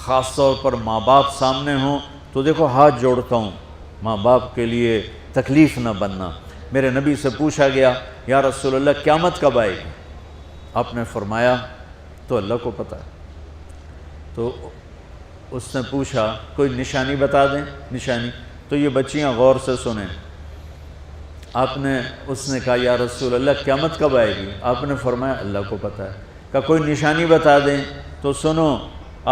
خاص طور پر ماں باپ سامنے ہوں تو دیکھو ہاتھ جوڑتا ہوں، ماں باپ کے لیے تکلیف نہ بننا۔ میرے نبی سے پوچھا گیا یا رسول اللہ قیامت کب آئے گی؟ آپ نے فرمایا تو اللہ کو پتہ ہے۔ تو اس نے پوچھا کوئی نشانی بتا دیں، نشانی؟ تو یہ بچیاں غور سے سنیں۔ اس نے کہا یا رسول اللہ قیامت کب آئے گی؟ آپ نے فرمایا اللہ کو پتہ ہے۔ کہا کوئی نشانی بتا دیں؟ تو سنو،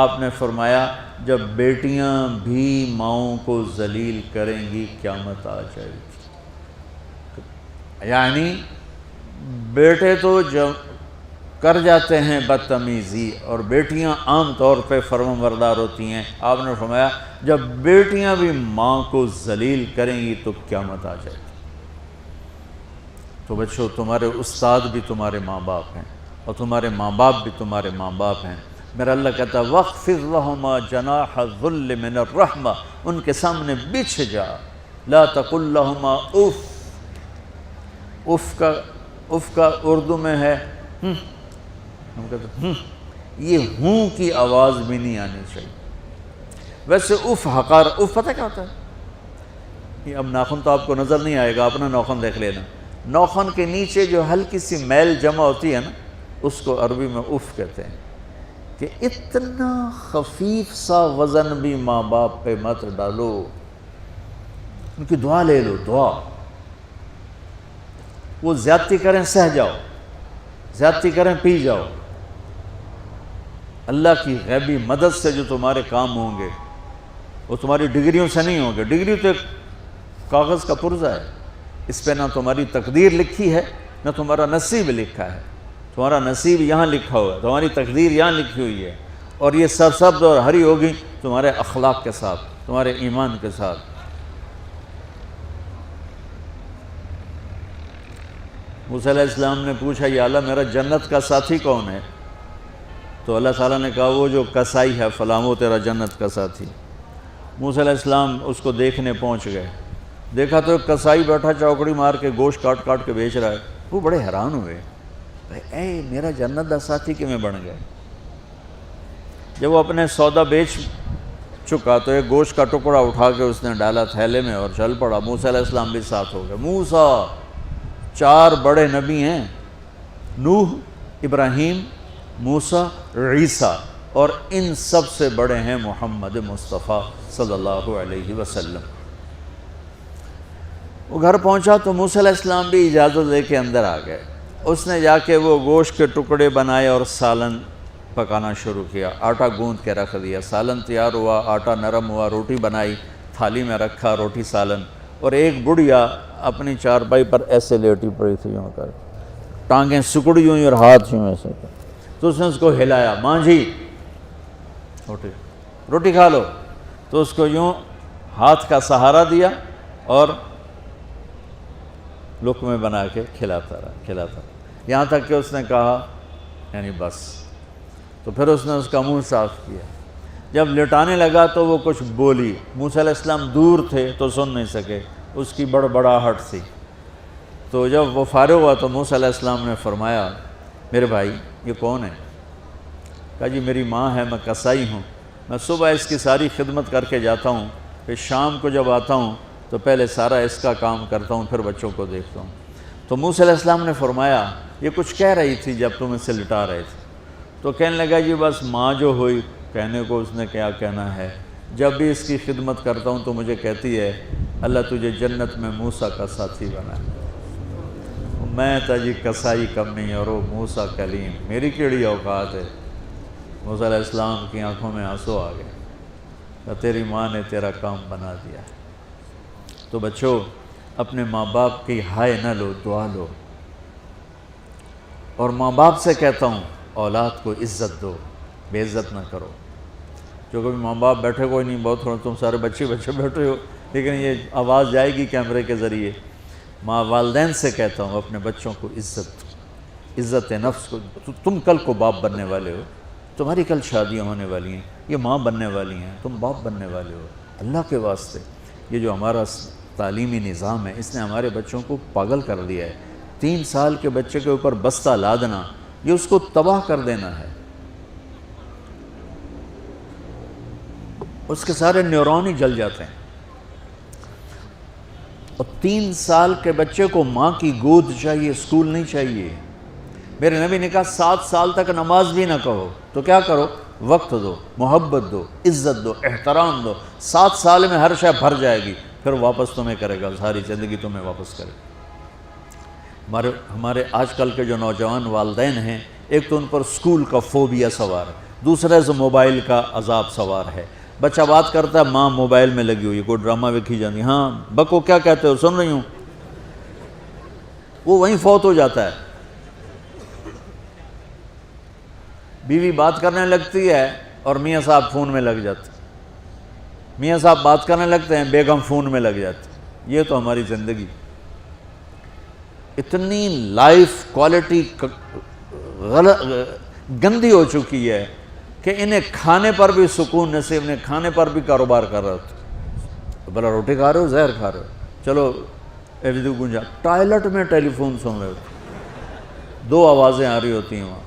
آپ نے فرمایا جب بیٹیاں بھی ماؤں کو ذلیل کریں گی قیامت آ جائے گی۔ یعنی بیٹے تو جب کر جاتے ہیں بدتمیزی اور بیٹیاں عام طور پہ فرمانبردار ہوتی ہیں، آپ نے فرمایا جب بیٹیاں بھی ماں کو ذلیل کریں گی تو قیامت آ جائے گی۔ تو بچوں، تمہارے استاد بھی تمہارے ماں باپ ہیں اور تمہارے ماں باپ بھی تمہارے ماں باپ ہیں۔ میرا اللہ کہتا ہے وَاخْفِضْ لَهُمَا جَنَاحَ الذُّلِّ مِنَ الرَّحْمَةِ، ان کے سامنے بچھ جا، لا تقل لَهُمَا اف کا اردو میں ہے ہم کہتے ہیں یہ ہوں کی آواز بھی نہیں آنی چاہیے۔ ویسے اف حقار، اف پتہ کیا ہوتا ہے؟ یہ اب ناخن تو آپ کو نظر نہیں آئے گا، اپنا ناخن دیکھ لینا۔ ناخن کے نیچے جو ہلکی سی میل جمع ہوتی ہے نا، اس کو عربی میں اف کہتے ہیں۔ کہ اتنا خفیف سا وزن بھی ماں باپ پہ مت ڈالو، ان کی دعا لے لو، دعا۔ وہ زیادتی کریں سہ جاؤ، زیادتی کریں پی جاؤ۔ اللہ کی غیبی مدد سے جو تمہارے کام ہوں گے وہ تمہاری ڈگریوں سے نہیں ہوں گے۔ ڈگری تو ایک کاغذ کا پرزہ ہے، اس پہ نہ تمہاری تقدیر لکھی ہے نہ تمہارا نصیب لکھا ہے۔ تمہارا نصیب یہاں لکھا ہوا ہے، تمہاری تقدیر یہاں لکھی ہوئی ہے، اور یہ سرسبز اور ہری ہوگی تمہارے اخلاق کے ساتھ، تمہارے ایمان کے ساتھ۔ موسیٰ علیہ السلام نے پوچھا یا اللہ میرا جنت کا ساتھی کون ہے؟ تو اللہ تعالیٰ نے کہا وہ جو کسائی ہے فلاں وہ تیرا جنت کا ساتھی۔ موسیٰ علیہ السلام اس کو دیکھنے پہنچ گئے، دیکھا تو ایک کسائی بیٹھا چوکڑی مار کے گوشت کاٹ کاٹ کے بیچ رہا ہے۔ وہ بڑے حیران ہوئے، اے میرا جنت کا ساتھی کیوں بن گئے؟ جب وہ اپنے سودا بیچ چکا تو ایک گوشت کا ٹکڑا اٹھا کے اس نے ڈالا تھیلے میں اور چل پڑا۔ موسیٰ علیہ السلام بھی ساتھ ہو گئے۔ موسیٰ 4 بڑے نبی ہیں، نوح، ابراہیم، موسیٰ، عیسیٰ، اور ان سب سے بڑے ہیں محمد مصطفیٰ صلی اللہ علیہ وسلم۔ وہ گھر پہنچا تو موسیٰ علیہ السلام بھی اجازت دے کے اندر آ گئے۔ اس نے جا کے وہ گوشت کے ٹکڑے بنائے اور سالن پکانا شروع کیا، آٹا گوندھ کے رکھ دیا، سالن تیار ہوا، آٹا نرم ہوا، روٹی بنائی، تھالی میں رکھا روٹی سالن، اور ایک بڑھیا اپنی چارپائی پر ایسے لیٹی پڑی تھی یوں کر، ٹانگیں سکڑی ہوئی اور ہاتھ یوں ایسے کر۔ تو اس نے اس کو ہلایا، ماں جی روٹی کھا لو۔ تو اس کو یوں ہاتھ کا سہارا دیا اور لقمے بنا کے کھلاتا رہا، یہاں تک کہ اس نے کہا یعنی بس۔ تو پھر اس نے اس کا منہ صاف کیا۔ جب لٹانے لگا تو وہ کچھ بولی، موسیٰ علیہ السلام دور تھے تو سن نہیں سکے، اس کی بڑبڑاہٹ تھی۔ تو جب وہ فارغ ہوا تو موسیٰ علیہ السلام نے فرمایا میرے بھائی یہ کون ہے؟ کہا جی میری ماں ہے، میں کسائی ہوں، میں صبح اس کی ساری خدمت کر کے جاتا ہوں، پھر شام کو جب آتا ہوں تو پہلے سارا اس کا کام کرتا ہوں، پھر بچوں کو دیکھتا ہوں۔ تو موسیٰ علیہ السلام نے فرمایا یہ کچھ کہہ رہی تھی جب تم اسے لٹا رہے تھے؟ تو کہنے لگا جی بس ماں جو ہوئی، کہنے کو اس نے کیا کہنا ہے، جب بھی اس کی خدمت کرتا ہوں تو مجھے کہتی ہے اللہ تجھے جنت میں موسیٰ کا ساتھی بنا۔ میں تا جی کسائی کمی اور وہ موسیٰ کلیم، میری کیڑی اوقات ہے۔ موسیٰ علیہ السلام کی آنکھوں میں آنسو آ گئے کہ تیری ماں نے تیرا کام بنا دیا۔ تو بچوں اپنے ماں باپ کی ہائے نہ لو، دعا لو۔ اور ماں باپ سے کہتا ہوں اولاد کو عزت دو، بے عزت نہ کرو۔ جو کبھی ماں باپ بیٹھے کوئی نہیں، بہت تھوڑا تم سارے بچے بیٹھے ہو، لیکن یہ آواز جائے گی کیمرے کے ذریعے۔ ماں والدین سے کہتا ہوں اپنے بچوں کو عزت نفس کو، تم کل کو باپ بننے والے ہو، تمہاری کل شادیاں ہونے والی ہیں، یہ ماں بننے والی ہیں، تم باپ بننے والے ہو۔ اللہ کے واسطے یہ جو ہمارا تعلیمی نظام ہے اس نے ہمارے بچوں کو پاگل کر دیا ہے۔ 3 سال کے بچے کے اوپر بستہ لادنا، یہ اس کو تباہ کر دینا ہے۔ اس کے سارے نیورون ہی جل جاتے ہیں۔ اور 3 سال کے بچے کو ماں کی گود چاہیے، اسکول نہیں چاہیے۔ میرے نبی نے کہا 7 سال تک نماز بھی نہ کہو، تو کیا کرو؟ وقت دو، محبت دو، عزت دو، احترام دو۔ 7 سال میں ہر شے بھر جائے گی، پھر واپس تمہیں کرے گا، ساری زندگی تمہیں واپس کرے گا۔ ہمارے آج کل کے جو نوجوان والدین ہیں، ایک تو ان پر اسکول کا فوبیا سوار ہے، دوسرے سے موبائل کا عذاب سوار ہے۔ بچہ بات کرتا ہے، ماں موبائل میں لگی ہوئی ہے، کوئی ڈرامہ ویکھی جاتی، ہاں بکو کیا کہتے ہو، سن رہی ہوں، وہ وہیں فوت ہو جاتا ہے۔ بیوی بات کرنے لگتی ہے اور میاں صاحب فون میں لگ جاتے، میاں صاحب بات کرنے لگتے ہیں، بیگم فون میں لگ جاتی۔ یہ تو ہماری زندگی، اتنی لائف کوالٹی گندی ہو چکی ہے کہ انہیں کھانے پر بھی سکون نصیب نہیں، کھانے پر بھی کاروبار کر رہا ہوتا، بلا روٹی کھا رہے ہو، زہر کھا رہے ہو، چلو گنجا ٹوائلٹ میں ٹیلی فون سن رہے ہوتے، 2 آوازیں آ رہی ہوتی ہیں وہاں۔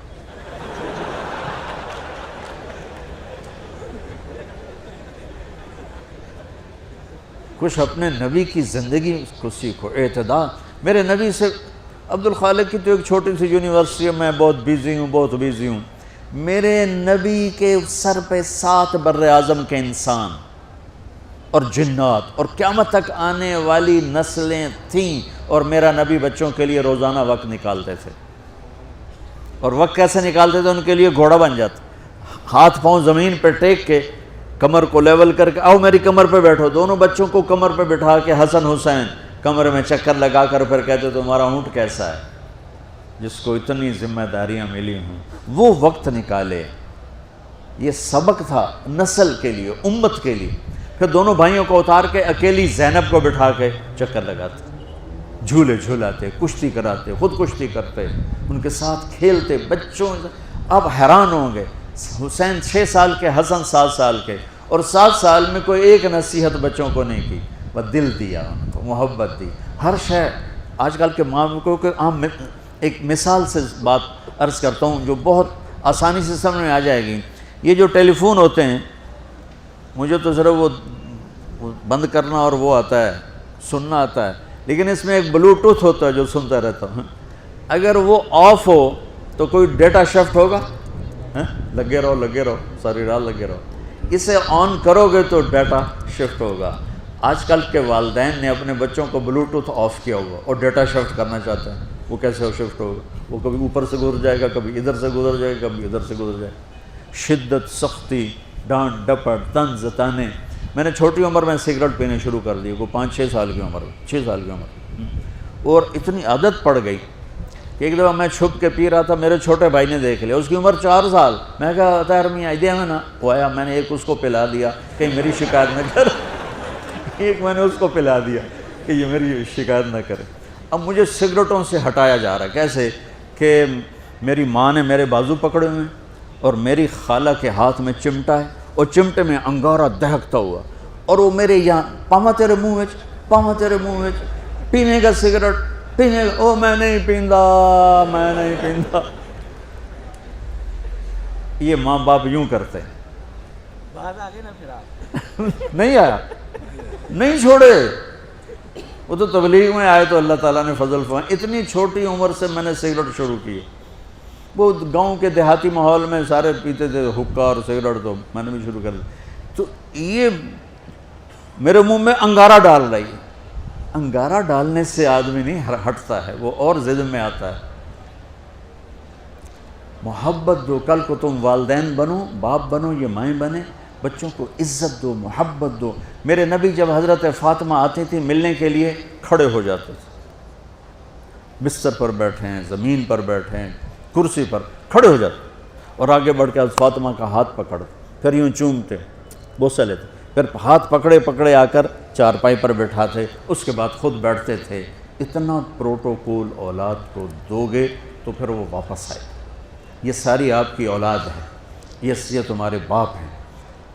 کچھ اپنے نبی کی زندگی کو سیکھو، اعتدال۔ میرے نبی سے عبد الخالق کی تو ایک چھوٹی سی یونیورسٹی، میں بہت بیزی ہوں، میرے نبی کے سر پہ 7 بر اعظم کے انسان اور جنات اور قیامت تک آنے والی نسلیں تھیں، اور میرا نبی بچوں کے لیے روزانہ وقت نکالتے تھے۔ اور وقت کیسے نکالتے تھے؟ ان کے لیے گھوڑا بن جاتا، ہاتھ پاؤں زمین پہ ٹیک کے، کمر کو لیول کر کے، آؤ میری کمر پہ بیٹھو، دونوں بچوں کو کمر پہ بٹھا کے حسن حسین کمرے میں چکر لگا کر پھر کہتے تمہارا اونٹ کیسا ہے، جس کو اتنی ذمہ داریاں ملی ہوں، وہ وقت نکالے۔ یہ سبق تھا نسل کے لیے، امت کے لیے۔ پھر دونوں بھائیوں کو اتار کے اکیلی زینب کو بٹھا کے چکر لگاتے، جھولے جھولاتے، کشتی کراتے، خود کشتی کرتے، ان کے ساتھ کھیلتے بچوں۔ آپ حیران ہوں گے، حسین 6 سال کے، حسن 7 سال کے، اور 7 سال میں کوئی ایک نصیحت بچوں کو نہیں کی، وہ دل دیا ان کو، محبت دی، ہر شے۔ آج کل کے ماں کو ایک مثال سے بات عرض کرتا ہوں جو بہت آسانی سے سمجھ میں آ جائے گی۔ یہ جو ٹیلی فون ہوتے ہیں، مجھے تو صرف وہ بند کرنا اور وہ آتا ہے، سننا آتا ہے، لیکن اس میں ایک بلوٹوتھ ہوتا ہے جو سنتا رہتا ہوں۔ اگر وہ آف ہو تو کوئی ڈیٹا شفٹ ہوگا؟ لگے رہو ساری رات لگے رہو۔ اسے آن کرو گے تو ڈیٹا شفٹ ہوگا۔ آج کل کے والدین نے اپنے بچوں کو بلوٹوتھ آف کیا ہوگا اور ڈیٹا شفٹ کرنا چاہتے ہیں، وہ کیسے شفٹ ہوگا؟ وہ کبھی اوپر سے گزر جائے گا، کبھی ادھر سے گزر جائے گا، کبھی ادھر سے گزر جائے گا۔ شدت، سختی، ڈانٹ ڈپٹ، طنز تانے۔ میں نے چھوٹی عمر میں سگریٹ پینے شروع کر دی، وہ 5-6 سال کی عمر، 6 سال کی عمر، اور اتنی عادت پڑ گئی کہ ایک دفعہ میں چھپ کے پی رہا تھا، میرے چھوٹے بھائی نے دیکھ لیا، اس کی عمر 4 سال۔ میں کہا طاہر میاں آئیڈیا میں نا، وہ آیا، میں نے ایک اس کو پلا دیا کہ میری شکایت نہ کر، ایک میں نے اس کو پلا دیا کہ یہ میری شکایت نہ کرے۔ اب مجھے سگریٹوں سے ہٹایا جا رہا ہے، کیسے کہ میری ماں نے میرے بازو پکڑے ہوئے اور میری خالہ کے ہاتھ میں چمٹا ہے، اور چمٹے میں انگارہ دہکتا ہوا، اور وہ میرے یہاں پاما تیرے منہ میں پینے کا سگریٹ پینے کا، او میں نہیں پیندا۔ یہ ماں باپ یوں کرتے ہیں۔ بات آ گئی نا پھر آپ نہیں آیا، نہیں چھوڑے۔ وہ تو تبلیغ میں آئے تو اللہ تعالیٰ نے فضل فرمایا۔ اتنی چھوٹی عمر سے میں نے سگریٹ شروع کی، وہ گاؤں کے دیہاتی ماحول میں سارے پیتے تھے حکا اور سگریٹ، تو میں نے بھی شروع کر دی۔ تو یہ میرے منہ میں انگارہ ڈال رہی ہے۔ انگارہ ڈالنے سے آدمی نہیں ہٹتا ہے، وہ اور ضد میں آتا ہے۔ محبت دو، کل کو تم والدین بنو، باپ بنو، یہ مائیں بنے، بچوں کو عزت دو، محبت دو۔ میرے نبی جب حضرت فاطمہ آتی تھی ملنے کے لیے، کھڑے ہو جاتے تھے، بستر پر بیٹھے ہیں، زمین پر بیٹھے ہیں، کرسی پر کھڑے ہو جاتے، اور آگے بڑھ کے فاطمہ کا ہاتھ پکڑتے، پھر یوں چومتے، بوسہ لیتے، پھر ہاتھ پکڑے آ کر چارپائی پر بیٹھاتے، اس کے بعد خود بیٹھتے تھے۔ اتنا پروٹوکول اولاد کو دو گے تو پھر وہ واپس آئے۔ یہ ساری آپ کی اولاد ہے، یہ تمہارے باپ ہیں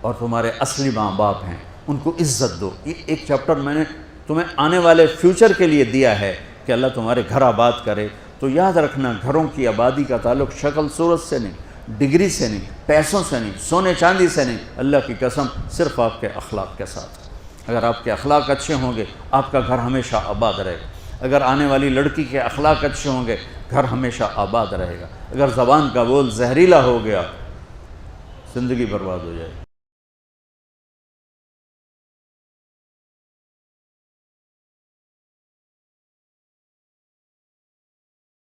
اور تمہارے اصلی ماں باپ ہیں، ان کو عزت دو۔ یہ ایک چیپٹر میں نے تمہیں آنے والے فیوچر کے لیے دیا ہے کہ اللہ تمہارے گھر آباد کرے۔ تو یاد رکھنا، گھروں کی آبادی کا تعلق شکل صورت سے نہیں، ڈگری سے نہیں، پیسوں سے نہیں، سونے چاندی سے نہیں، اللہ کی قسم صرف آپ کے اخلاق کے ساتھ۔ اگر آپ کے اخلاق اچھے ہوں گے آپ کا گھر ہمیشہ آباد رہے گا۔ اگر آنے والی لڑکی کے اخلاق اچھے ہوں گے گھر ہمیشہ آباد رہے گا۔ اگر زبان کا بول زہریلا ہو گیا زندگی برباد ہو جائے گی۔